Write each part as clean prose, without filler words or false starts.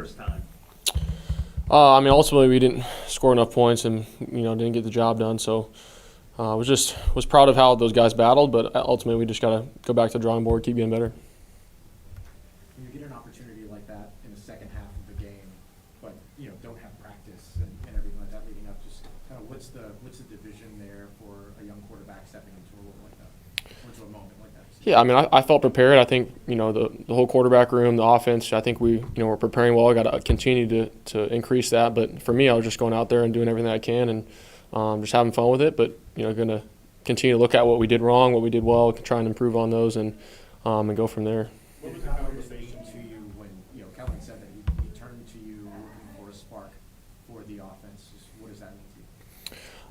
first time? I mean, ultimately we didn't score enough points and didn't get the job done. So was proud of how those guys battled, but ultimately we just got to go back to the drawing board, keep getting better. When you get an opportunity like that in the second half of the game, but don't have practice and everything like that leading up, just kind of what's the division there for a young quarterback stepping into a role like that, or into a moment like that? Yeah, I mean, I felt prepared. I think the whole quarterback room, the offense. I think we we're preparing well. I got to continue to increase that. But for me, I was just going out there and doing everything I can and just having fun with it. But going to continue to look at what we did wrong, what we did well, try and improve on those, and go from there. What was the conversation to you when Kellen said that he turned to you looking for a spark for the offense? What does that mean to you?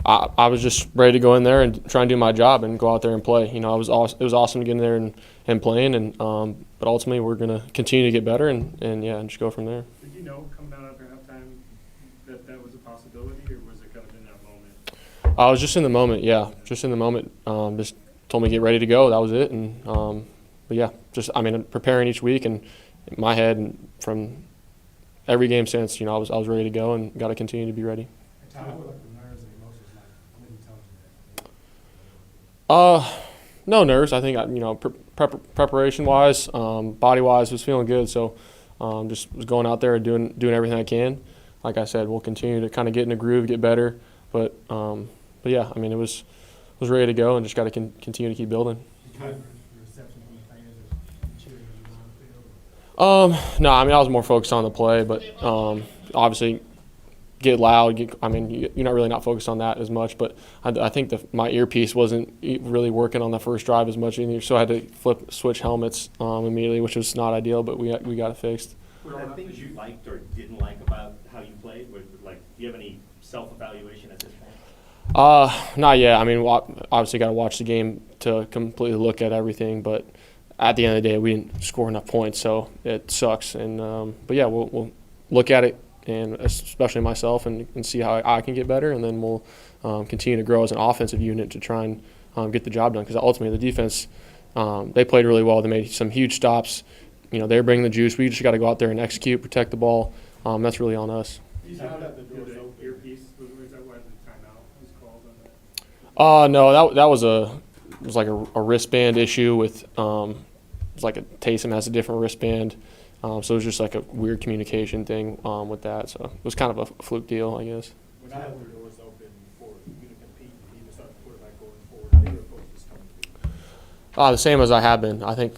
I was just ready to go in there and try and do my job and go out there and play. It was awesome to get in there and playing, and but ultimately we're going to continue to get better and just go from there. Did you know coming out after halftime that was a possibility, or was it kind of in that moment? I was just in the moment, yeah, just in the moment. Just told me to get ready to go. That was it, and but yeah, preparing each week and in my head and from every game since, I was ready to go and got to continue to be ready. No nerves. I think preparation wise, body wise, was feeling good. So just was going out there and doing everything I can. Like I said, we'll continue to kind of get in a groove, get better. But yeah, it was ready to go and just got to continue to keep building. No, I was more focused on the play, but obviously get loud. You're not really not focused on that as much, but I think my earpiece wasn't really working on the first drive as much either, so I had to switch helmets immediately, which was not ideal, but we got it fixed. Were there things you liked or didn't like about how you played? Do you have any self-evaluation at this point? Not yet. Obviously got to watch the game to completely look at everything, but at the end of the day, we didn't score enough points, so it sucks. And but yeah, we'll look at it, and especially myself, and see how I can get better, and then we'll continue to grow as an offensive unit to try and get the job done. Because ultimately, the defense, they played really well. They made some huge stops. They're bringing the juice. We just got to go out there and execute, protect the ball. That's really on us. You said that the earpiece was that why the timeout was called on that? No, that was like a wristband issue with it's like Taysom has a different wristband. So it was just like a weird communication thing with that. So it was kind of a fluke deal, I guess. When I had the doors open for you to compete and even start the quarterback going forward, how do your approaches coming to you? The same as I have been. I think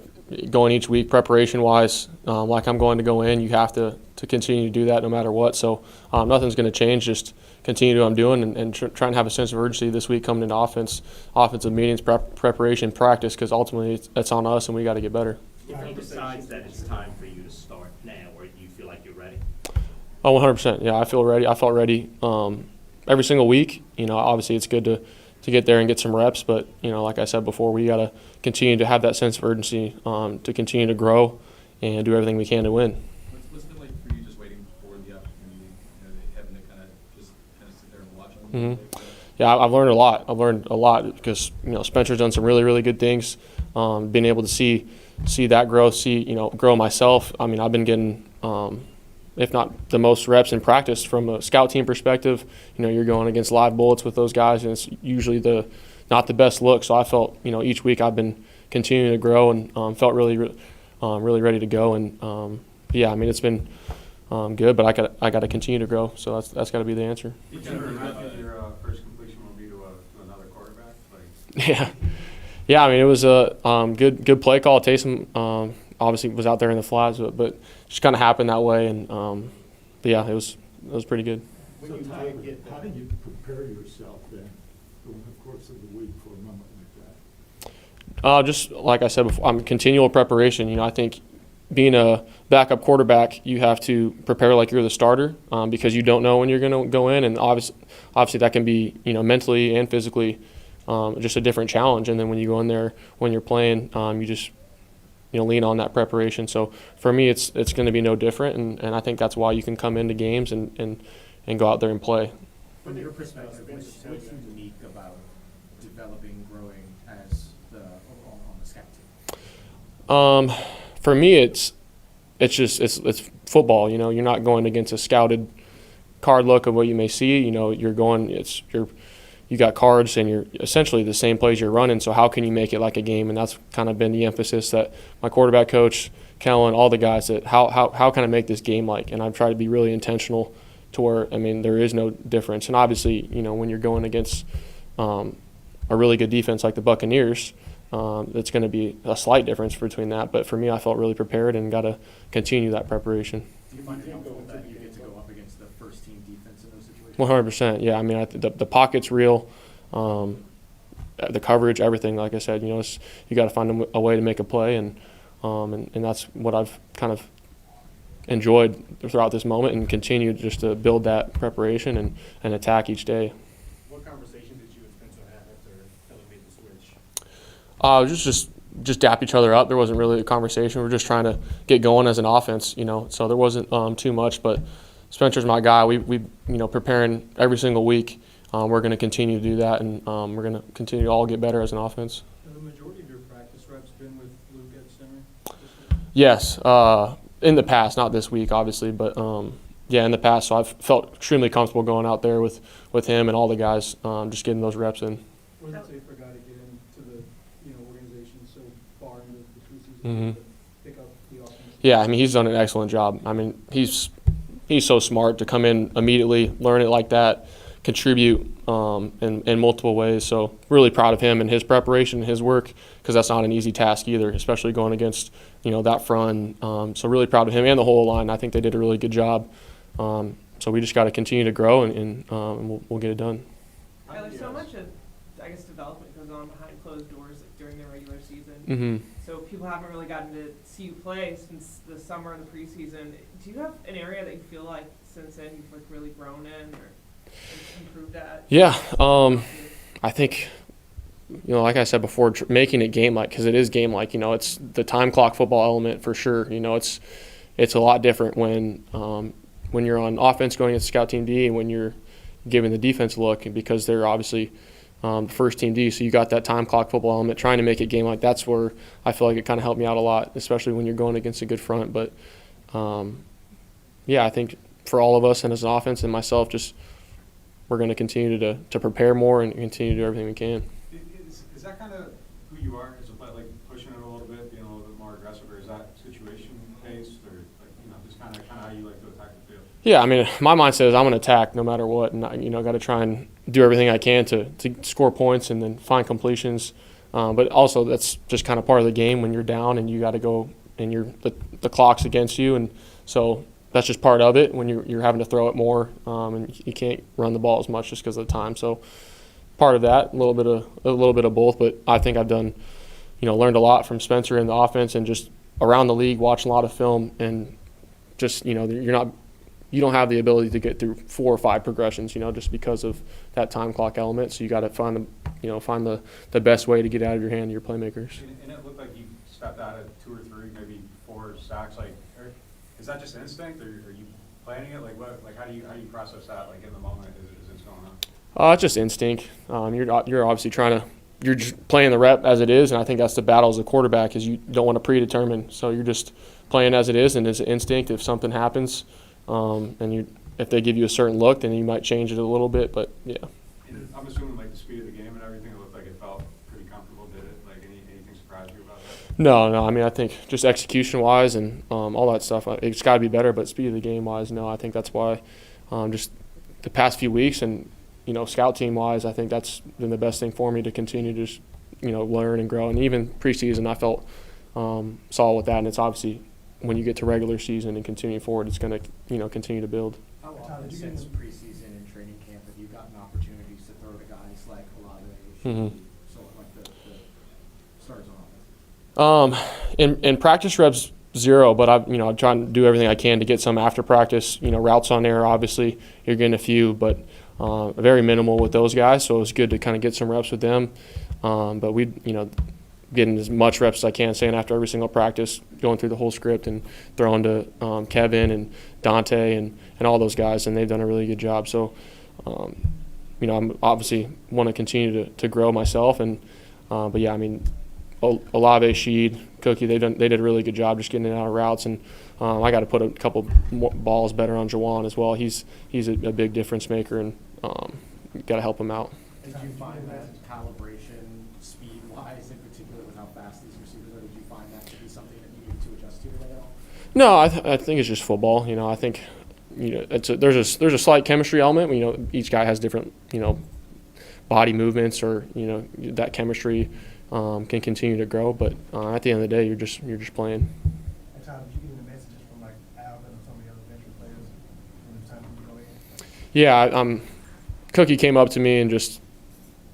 going each week, preparation-wise, like I'm going to go in, you have to continue to do that no matter what. So nothing's going to change. Just continue to do what I'm doing and try and have a sense of urgency this week coming into offensive meetings, preparation, practice, because ultimately it's on us and we got to get better. If he decides that it's time for you to start now, or do you feel like you're ready? Oh, 100%. Yeah, I feel ready. I felt ready every single week. Obviously it's good to get there and get some reps, but like I said before, we got to continue to have that sense of urgency to continue to grow and do everything we can to win. What's it been like for you just waiting for the opportunity, having to kind of sit there and watch them? Mm-hmm. Yeah, I've learned a lot. Because Spencer's done some really, really good things. Being able to see that growth, grow myself. I've been getting, if not the most reps in practice from a scout team perspective. You're going against live bullets with those guys, and it's usually not the best look. So I felt, each week I've been continuing to grow and felt really ready to go. And yeah, it's been good, but I got to continue to grow. So that's got to be the answer. Did you ever imagine your first completion will be to another quarterback? Yeah. It was a good play call. Taysom obviously was out there in the flats, but just kind of happened that way. And but yeah, it was pretty good. So how did you prepare yourself then over the course of the week for a moment like that? Just like I said before, continual preparation. I think being a backup quarterback, you have to prepare like you're the starter because you don't know when you're going to go in, and obviously that can be mentally and physically just a different challenge. And then when you go in there when you're playing, you just lean on that preparation. So for me, it's going to be no different, and I think that's why you can come into games and go out there and play. From your perspective, what's unique about developing, growing as on the scout team? For me, it's it's football. You know, you're not going against a scouted card look of what you may see. You know, you got cards and you're essentially the same plays you're running. So how can you make it like a game? And that's kind of been the emphasis that my quarterback coach, Kellen, all the guys, that how can I make this game like? And I've tried to be really intentional to where, I mean, there is no difference. And obviously, you know, when you're going against a really good defense like the Buccaneers, it's going to be a slight difference between that. But for me, I felt really prepared and got to continue that preparation. Do you find it helpful that you get to go up against the first team defense in those situations? 100%. Yeah, I mean, the pocket's real. The coverage, everything. Like I said, you know, you got to find a way to make a play, and that's what I've kind of enjoyed throughout this moment, and continue just to build that preparation and attack each day. What conversation did you and Spencer have after Kelly made the switch? Just dap each other up. There wasn't really a conversation. We were just trying to get going as an offense, you know. So there wasn't too much. But Spencer's my guy. We you know, preparing every single week. We're going to continue to do that, and we're going to continue to all get better as an offense. Have the majority of your practice reps been with Luke at center? Yes, in the past, not this week, obviously, but yeah, in the past. So I've felt extremely comfortable going out there with him and all the guys, just getting those reps in. What does it take for a guy to get into the organization so far into the preseason to pick up the offense? Yeah, I mean, he's done an excellent job. I mean, he's so smart to come in immediately, learn it like that, contribute in multiple ways. So really proud of him and his preparation, his work, because that's not an easy task either, especially going against, you know, that front. So really proud of him and the whole line. I think they did a really good job. So we just got to continue to grow, and we'll get it done. Tyler, so much of, I guess, development goes on behind closed doors during the regular season. Mm-hmm. So people haven't really gotten to see you play since the summer and the preseason. Do you have an area that you feel like since then you've like really grown in or improved at? Yeah, I think, you know, like I said before, making it game-like, because it is game-like. You know, it's the time clock football element for sure. You know, it's a lot different when you're on offense going against scout team D and when you're giving the defense a look, because they're obviously first team D. So you got that time clock football element, trying to make it game-like. That's where I feel like it kind of helped me out a lot, especially when you're going against a good front. But yeah, I think for all of us and as an offense and myself, just we're going to continue to prepare more and continue to do everything we can. Is that kind of who you are as a player, like pushing it a little bit, being a little bit more aggressive, or is that situation based, or like, you know, just kind of how you like to attack the field? Yeah, I mean, my mindset is I'm going to attack no matter what, and I, you know, got to try and do everything I can to score points and then find completions. But also that's just kind of part of the game when you're down and you got to go and the clock's against you, and so that's just part of it when you're having to throw it more, and you can't run the ball as much just because of the time. So part of that, a little bit of both. But I think I've done, you know, learned a lot from Spencer in the offense and just around the league, watching a lot of film, and just, you know, you don't have the ability to get through 4 or 5 progressions, you know, just because of that time clock element. So you got to find the best way to get out of your hand to your playmakers. And it looked like you stepped out at 2 or 3, maybe 4 sacks. Like, is that just instinct, or are you planning it? Like, what? Like, how do you process that? Like in the moment, as it's going on? It's just instinct. You're obviously you're just playing the rep as it is, and I think that's the battle as a quarterback, is you don't want to predetermine. So you're just playing as it is, and it's an instinct. If something happens, if they give you a certain look, then you might change it a little bit. But yeah. And I'm assuming like the speed of the game and everything, it looked like it felt pretty comfortable. Did it? Like anything surprise you about that? No. I mean, I think just execution-wise and all that stuff, it's got to be better. But speed of the game-wise, no. I think that's why just the past few weeks and, you know, scout team-wise, I think that's been the best thing for me to continue to just, you know, learn and grow. And even preseason, I felt solid with that. And it's obviously when you get to regular season and continue forward, it's going to, you know, continue to build. How often since preseason and training camp have you gotten opportunities to throw to guys like Olave, so like the stars on offense? In practice reps, 0, but I'm trying to do everything I can to get some after practice. You know, routes on air, obviously you're getting a few, but very minimal with those guys. So it's good to kind of get some reps with them. But we, you know, getting as much reps as I can, saying after every single practice, going through the whole script and throwing to Kevin and Dante and all those guys, and they've done a really good job. So, you know, I'm obviously want to continue to grow myself, and but yeah, I mean, Olave, Sheed, Cookie, they did a really good job just getting it out of routes, and I got to put a couple more balls better on Jawan as well. He's a big difference maker, and got to help him out. Did you find that calibration, speed-wise in particular, with how fast these receivers are, did you find that to be something that you needed to adjust to at all? No, I think it's just football. You know, I think there's a slight chemistry element. You know, each guy has different body movements, or that chemistry can continue to grow. But at the end of the day, you're just playing. And Tom, did you get any messages from like Alvin or some of the other veteran players when it was time for you to go in? Yeah, Cookie came up to me and just,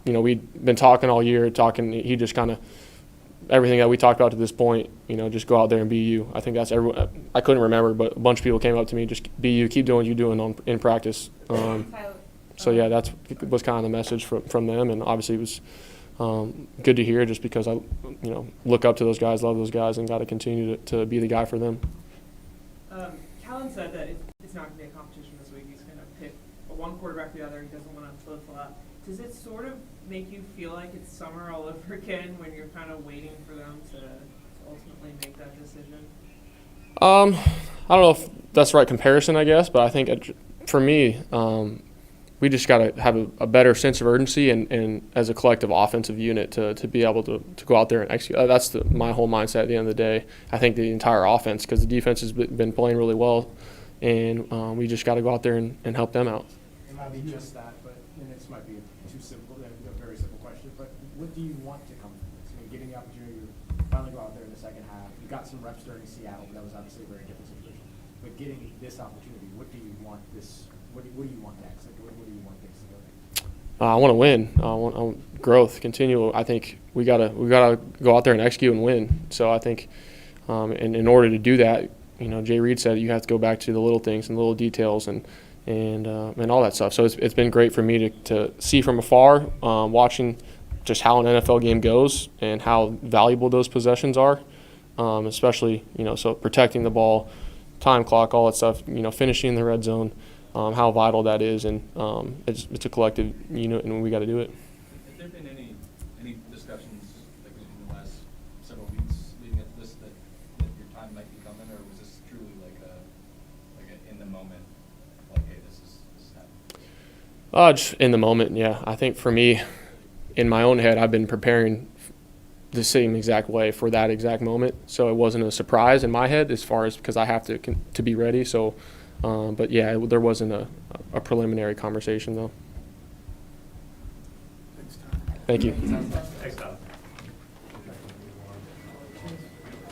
we'd been talking all year, he just kind of, everything that we talked about to this point, just go out there and be you. I think that's everyone. I couldn't remember, but a bunch of people came up to me, just be you, keep doing what you're doing in practice. So yeah, that was kind of the message from them, and obviously it was good to hear, just because I, look up to those guys, love those guys, and got to continue to be the guy for them. Callan said that it's not going to be a competition this week. He's going to pick one quarterback or the other. He doesn't want to flip-flop. Does it sort of make you feel like it's summer all over again when you're kind of waiting for them to ultimately make that decision? I don't know if that's the right comparison, I guess, but I think for me, we just got to have a better sense of urgency and as a collective offensive unit to be able to go out there and execute. That's my whole mindset at the end of the day. I think the entire offense, because the defense has been playing really well, and we just got to go out there and help them out. It might be just that, but this might be too simple, a very simple question, but what do you want to come from this? Getting the opportunity to finally go out there in the second half. You got some reps during Seattle, but that was obviously a very different situation. But getting this opportunity, what do you want what do you want next? Like, what do you want things to go next? I want to win. I want growth, continue. I think we gotta go out there and execute and win. So I think, in order to do that, Jay Reed said you have to go back to the little things and little details and all that stuff. So it's been great for me to see from afar, watching just how an NFL game goes and how valuable those possessions are, especially so protecting the ball, time clock, all that stuff. Finishing in the red zone. How vital that is, and it's a collective unit, and we got to do it. Have there been any discussions like in the last several weeks leading up to this that your time might be coming, or was this truly like a in the moment, like, hey, this is happening? Just in the moment, yeah. I think for me, in my own head, I've been preparing the same exact way for that exact moment, so it wasn't a surprise in my head as far as because I have to be ready. So. But yeah, there wasn't a preliminary conversation though. Thanks, Tom. Thank you. Thanks, Tom.